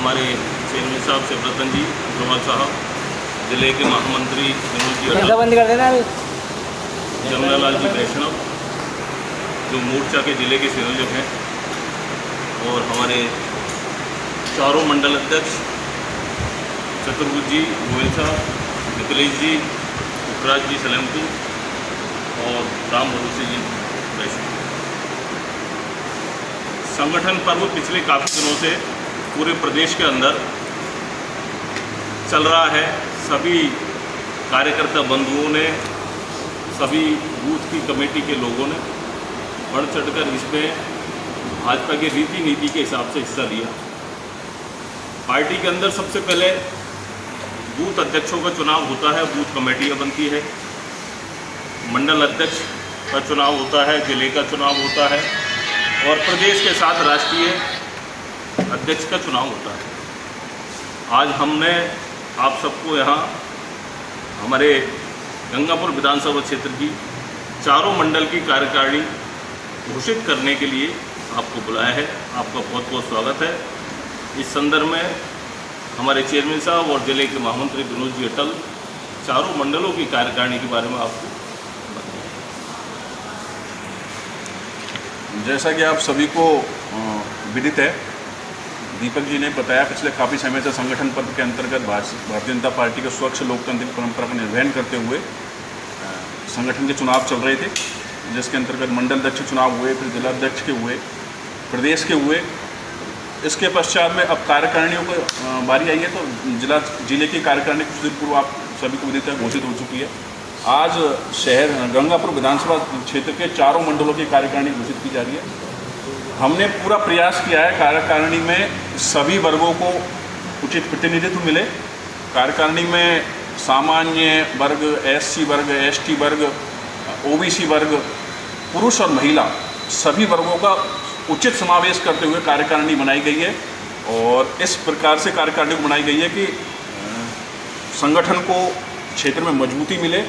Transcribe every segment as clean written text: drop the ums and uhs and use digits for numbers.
हमारे चेयरमैन साहब शिवरतन जी अग्रवाल साहब, ज़िले के महामंत्री विनोद जी अटल, जमुनालाल जी वैष्णव जो मोर्चा के ज़िले के संयोजक हैं, और हमारे चारों मंडल अध्यक्ष चतुर्भुज जी गोयल साहब, निखिलेश जी, उपराज जी सलेमपुर और राम भरोसे जी वैष्णव। संगठन पर्व पिछले काफ़ी दिनों से पूरे प्रदेश के अंदर चल रहा है। सभी कार्यकर्ता बंधुओं ने, सभी बूथ की कमेटी के लोगों ने बढ़ चढ़कर इसमें भाजपा की रीति नीति के हिसाब से हिस्सा लिया। पार्टी के अंदर सबसे पहले बूथ अध्यक्षों का चुनाव होता है, बूथ कमेटियाँ बनती है, मंडल अध्यक्ष का चुनाव होता है, जिले का चुनाव होता है और प्रदेश के साथ राष्ट्रीय अध्यक्ष का चुनाव होता है। आज हमने आप सबको यहाँ हमारे गंगापुर विधानसभा क्षेत्र की चारों मंडल की कार्यकारिणी घोषित करने के लिए आपको बुलाया है। आपका बहुत बहुत स्वागत है। इस संदर्भ में हमारे चेयरमैन साहब और जिले के महामंत्री विनोद जी अटल चारों मंडलों की कार्यकारिणी के बारे में आपको जैसा कि आप सभी को विदित है, दीपक जी ने बताया, पिछले काफ़ी समय से संगठन पर्व के अंतर्गत भारतीय जनता पार्टी के स्वच्छ लोकतांत्रिक परंपरा का निर्वहन करते हुए संगठन के चुनाव चल रहे थे, जिसके अंतर्गत मंडल अध्यक्ष चुनाव हुए, फिर जिलाध्यक्ष के हुए, प्रदेश के हुए। इसके पश्चात में अब कार्यकारिणियों को बारी आई है, तो जिले की कार्यकारिणी कुछ दिन पूर्व आप सभी को विदित है घोषित हो चुकी है। आज शहर गंगापुर विधानसभा क्षेत्र के चारों मंडलों की कार्यकारिणी घोषित की जा रही है। हमने पूरा प्रयास किया है कार्यकारिणी में सभी वर्गों को उचित प्रतिनिधित्व मिले। कार्यकारिणी में सामान्य वर्ग, एससी वर्ग, एसटी वर्ग, ओबीसी वर्ग, पुरुष और महिला सभी वर्गों का उचित समावेश करते हुए कार्यकारिणी बनाई गई है। और इस प्रकार से कार्यकारिणी बनाई गई है कि संगठन को क्षेत्र में मजबूती मिले।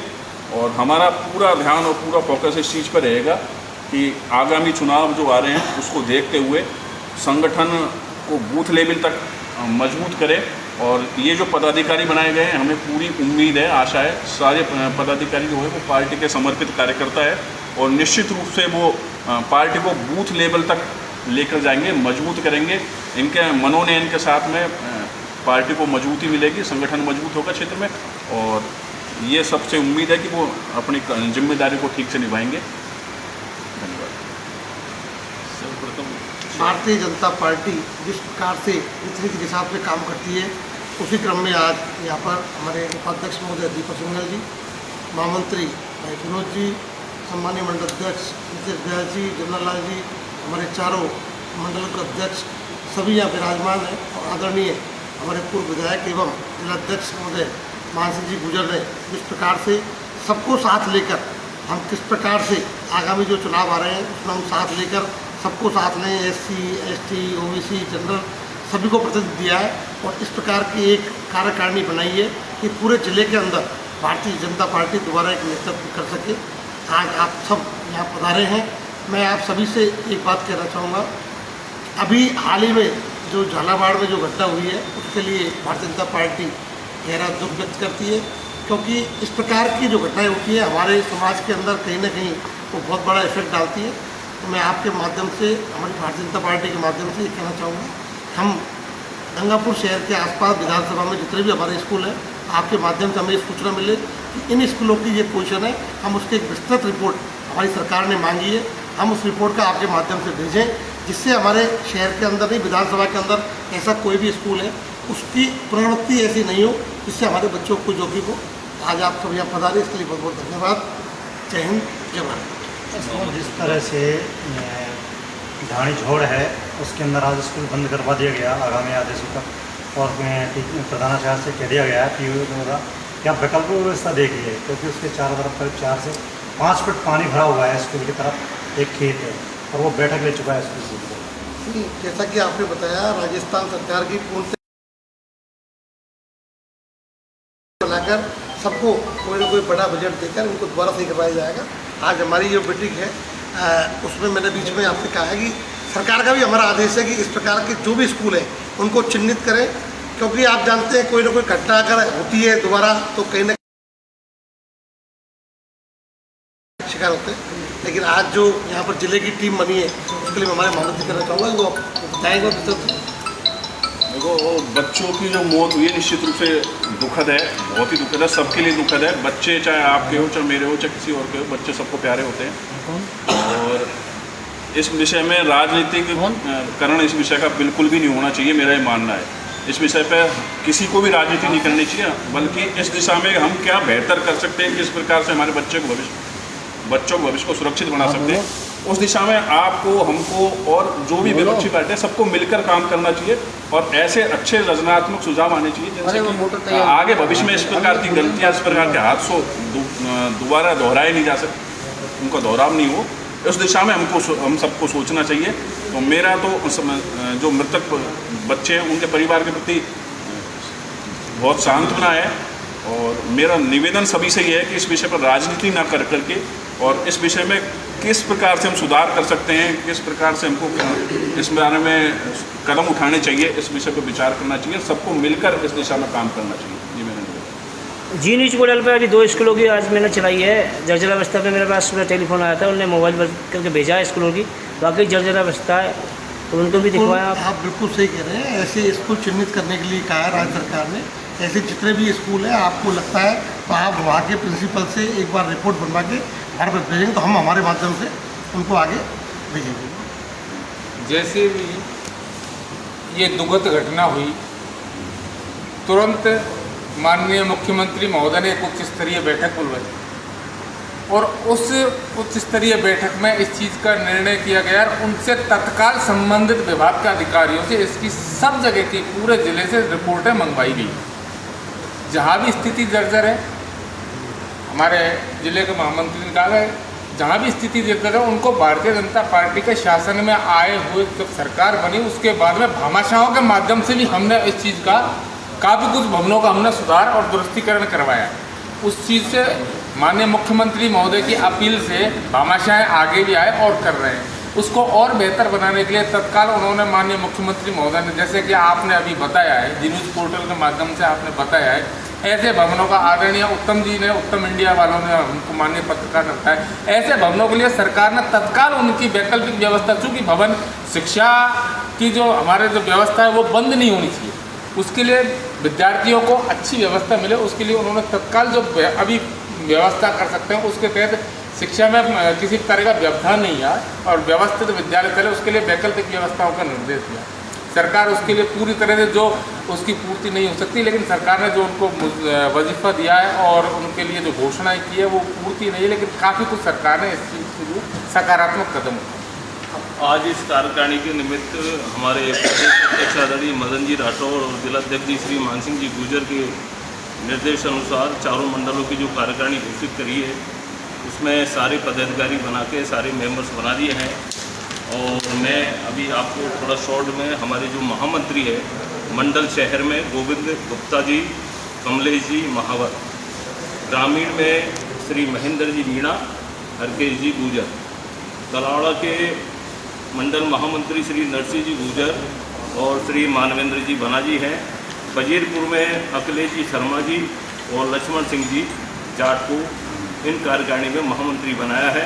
और हमारा पूरा ध्यान और पूरा फोकस इस चीज़ पर रहेगा कि आगामी चुनाव जो आ रहे हैं उसको देखते हुए संगठन को बूथ लेवल तक मजबूत करें। और ये जो पदाधिकारी बनाए गए हैं, हमें पूरी उम्मीद है, आशा है, सारे पदाधिकारी जो है वो पार्टी के समर्पित कार्यकर्ता है और निश्चित रूप से वो पार्टी को बूथ लेवल तक लेकर जाएंगे, मजबूत करेंगे। इनके मनोनयन के साथ में पार्टी को मजबूती मिलेगी, संगठन मजबूत होगा क्षेत्र में, और ये सबसे उम्मीद है कि वो अपनी जिम्मेदारी को ठीक से निभाएंगे। धन्यवाद। सर्वप्रथम भारतीय जनता पार्टी जिस प्रकार से नीति के हिसाब से काम करती है, उसी क्रम में आज यहाँ पर हमारे उपाध्यक्ष महोदय दीपक सिंघल जी, महामंत्री भाई विनोद जी, सम्मानीय मंडल अध्यक्ष नितेश व्यास जी, जमुनालाल जी, हमारे चारों मंडल के अध्यक्ष सभी यहाँ विराजमान हैं। और आदरणीय हमारे पूर्व विधायक एवं जिलाध्यक्ष महोदय मान सिंह जी गुजर ने जिस प्रकार से सबको साथ लेकर हम किस प्रकार से आगामी जो चुनाव आ रहे हैं उसमें हम साथ लेकर सबको साथ लें, एससी, एसटी, ओबीसी, जनरल सभी को प्रतिनिधित्व दिया है। और इस प्रकार की एक कार्यकारिणी बनाई है कि पूरे जिले के अंदर भारतीय जनता पार्टी दोबारा एक नेतृत्व कर सके। आज आप सब यहाँ पधारे हैं। मैं आप सभी से एक बात कहना चाहूँगा, अभी हाल ही में जो झालावाड़ में जो घटना हुई है उसके लिए भारतीय जनता पार्टी गहरा दुख व्यक्त करती है, क्योंकि इस प्रकार की जो घटनाएं होती है हमारे समाज के अंदर कहीं ना कहीं वो बहुत बड़ा इफेक्ट डालती है। तो मैं आपके माध्यम से, हमारी भारतीय जनता पार्टी के माध्यम से ये कहना चाहूँगा, हम गंगापुर शहर के आसपास विधानसभा में जितने भी हमारे स्कूल हैं, आपके माध्यम से हमें ये सूचना मिले कि इन स्कूलों की ये पोजीशन है, हम उसकी एक विस्तृत रिपोर्ट हमारी सरकार ने मांगी है, हम उस रिपोर्ट का आपके माध्यम से भेजें, जिससे हमारे शहर के अंदर नहीं, विधानसभा के अंदर ऐसा कोई भी स्कूल है उसकी पुनरावृत्ति ऐसी नहीं हो जिससे हमारे बच्चों को जोखिम हो। आज आप सब यहाँ पधारे, इसके लिए बहुत बहुत धन्यवाद। जय हिंद, जय भारत। जिस तरह से ढाणी झोड़ है उसके अंदर आज स्कूल बंद करवा दिया गया आगामी आदेशों तक, और प्रधानाचार्य से कह दिया गया है पीयू होगा कि आप वैकल्पिक व्यवस्था देखिए, क्योंकि उसके चारों तरफ करीब 4 से 5 फुट पानी भरा हुआ है। स्कूल की तरफ एक खेत है और वो बैठक ले चुका है स्कूल से। जैसा कि आपने बताया, राजस्थान सरकार की पूर्ण बनाकर सबको कोई ना कोई बड़ा बजट देकर इनको दोबारा सही करवाया जाएगा। आज हमारी जो मीटिंग है उसमें मैंने बीच में आपसे कहा है कि सरकार का भी हमारा आदेश है कि इस प्रकार के जो भी स्कूल है उनको चिन्हित करें, क्योंकि आप जानते हैं कोई ना कोई घटना अगर होती है दोबारा तो कहीं ना शिकार होते हैं। लेकिन आज जो यहाँ पर जिले की टीम बनी है उसके लिए मैं हमारे माननीय करना चाहूँगा, वो बताएंगे। देखो, बच्चों की जो मौत हुई है निश्चित रूप से दुखद है, बहुत ही दुखद है, सबके लिए दुखद है। बच्चे चाहे आपके हो, चाहे मेरे हो, चाहे किसी और के हो, बच्चे सबको प्यारे होते हैं। और इस विषय में राजनीतिक करण इस विषय का बिल्कुल भी नहीं होना चाहिए, मेरा ये मानना है। इस विषय पर किसी को भी राजनीति नहीं करनी चाहिए, बल्कि इस दिशा में हम क्या बेहतर कर सकते हैं, किस प्रकार से हमारे बच्चों के भविष्य को सुरक्षित बना सकते हैं, उस दिशा में आपको, हमको और जो भी विपक्षी पार्टी है सबको मिलकर काम करना चाहिए और ऐसे अच्छे रचनात्मक सुझाव आने चाहिए जिनसे कि आगे भविष्य में इस प्रकार की गलतियां, इस प्रकार के हादसों दोबारा दोहराए नहीं जा सकते, उनका दोहराव नहीं हो। उस दिशा में हम सबको सोचना चाहिए। तो मेरा तो जो मृतक बच्चे हैं उनके परिवार के प्रति बहुत सांत्वना है और मेरा निवेदन सभी से ये है कि इस विषय पर राजनीति ना कर करके और इस विषय में किस प्रकार से हम सुधार कर सकते हैं, किस प्रकार से हमको इस बारे में कदम उठाने चाहिए, इस विषय पर विचार करना चाहिए, सबको मिलकर इस दिशा में काम करना चाहिए। ये मेरा निवेदन। जी न्यूज़ पोर्टल पर अभी 2 स्कूलों की आज मैंने चलाई है। जर्जर अवस्था पे मेरे पास सुबह टेलीफोन आया था, उन्होंने मोबाइल पर करके भेजा है स्कूलों की, वाकई जर्जर अवस्था है, तो उनको भी दिखवाया। आप बिल्कुल सही कह रहे हैं। ऐसे स्कूल चिन्हित करने के लिए कहा है राज्य सरकार ने। ऐसे जितने भी स्कूल हैं आपको लगता है तो आप वहाँ के प्रिंसिपल से एक बार रिपोर्ट बनवा के हमारे पास भेजेंगे, तो हम हमारे माध्यम से उनको आगे भेजेंगे। जैसे भी ये दुखद घटना हुई, तुरंत माननीय मुख्यमंत्री महोदय ने एक उच्च स्तरीय बैठक बुलवाई और उस उच्च स्तरीय बैठक में इस चीज़ का निर्णय किया गया और उनसे तत्काल संबंधित विभाग के अधिकारियों से इसकी सब जगह की, पूरे जिले से रिपोर्टें मंगवाई गई। जहाँ भी स्थिति जर्जर है, हमारे जिले के महामंत्री ने कहा है जहाँ भी स्थिति जर्जर है उनको भारतीय जनता पार्टी के शासन में आए हुए जब सरकार बनी उसके बाद में भामाशाहों के माध्यम से भी हमने इस चीज़ का काफ़ी कुछ भवनों का हमने सुधार और दुरुस्तीकरण करवाया। उस चीज़ से माननीय मुख्यमंत्री महोदय की अपील से भामाशाह आगे भी आए और कर रहे हैं। उसको और बेहतर बनाने के लिए तत्काल उन्होंने माननीय मुख्यमंत्री महोदय ने, जैसे कि आपने अभी बताया है, जी न्यूज़ पोर्टल के माध्यम से आपने बताया है, ऐसे भवनों का आदरणीय उत्तम जी ने, उत्तम इंडिया वालों ने उनको माननीय पत्रकार रखा है, ऐसे भवनों के लिए सरकार ने तत्काल उनकी वैकल्पिक व्यवस्था, चूँकि भवन शिक्षा की जो हमारे जो व्यवस्था है वो बंद नहीं होनी चाहिए, उसके लिए विद्यार्थियों को अच्छी व्यवस्था मिले, उसके लिए उन्होंने तत्काल जो अभी व्यवस्था कर सकते हैं उसके तहत शिक्षा में किसी तरह का व्यवधान नहीं आया और व्यवस्थित विद्यालय चले, उसके लिए वैकल्पिक व्यवस्थाओं का निर्देश दिया। सरकार उसके लिए पूरी तरह से जो उसकी पूर्ति नहीं हो सकती, लेकिन सरकार ने जो उनको वजीफा दिया है और उनके लिए जो घोषणाएं की है वो पूर्ति नहीं है, लेकिन काफ़ी कुछ सरकार ने इस चीज़ के लिए सकारात्मक कदम उठाए। आज इस कार्यकारिणी के निमित्त हमारे प्रदेश अध्यक्ष आदरणीय मदन जी राठौर और जिलाध्यक्ष जी श्री मान सिंह जी गुर्जर के निर्देश अनुसार चारों मंडलों की जो कार्यकारिणी घोषित करी है उसमें सारे पदाधिकारी बना के सारे मेंबर्स बना दिए हैं। और मैं अभी आपको थोड़ा शॉर्ट में हमारे जो महामंत्री है मंडल शहर में गोविंद गुप्ता जी, कमलेश जी महावर, ग्रामीण में श्री महेंद्र जी मीणा, हरकेश जी गुर्जर, तलाड़ा के मंडल महामंत्री श्री नरसिंह जी गुर्जर और श्री मानवेंद्र जी बना जी हैं, बजीरपुर में अखिलेश जी शर्मा जी और लक्ष्मण सिंह जी जाट को इन कार्यकारिणी में महामंत्री बनाया है।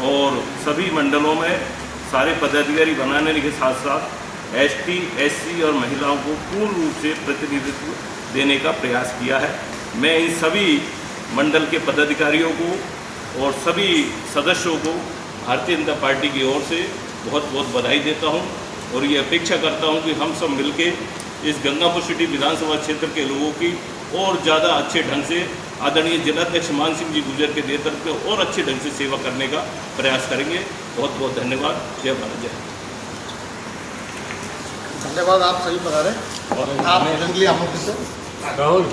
और सभी मंडलों में सारे पदाधिकारी बनाने के साथ साथ एसटी, एससी और महिलाओं को पूर्ण रूप से प्रतिनिधित्व देने का प्रयास किया है। मैं इन सभी मंडल के पदाधिकारियों को और सभी सदस्यों को भारतीय जनता पार्टी की ओर से बहुत बहुत बधाई देता हूं और ये अपेक्षा करता हूं कि हम सब मिलके इस गंगापुर सिटी विधानसभा क्षेत्र के लोगों की और ज़्यादा अच्छे ढंग से आदरणीय जिलाध्यक्ष मान सिंह जी गुर्जर के नेतृत्व में और अच्छे ढंग से सेवा करने का प्रयास करेंगे। बहुत बहुत धन्यवाद। जय भारत, जय। धन्यवाद आप सभी बता रहे हैं। आप जंगली आमों से राहुल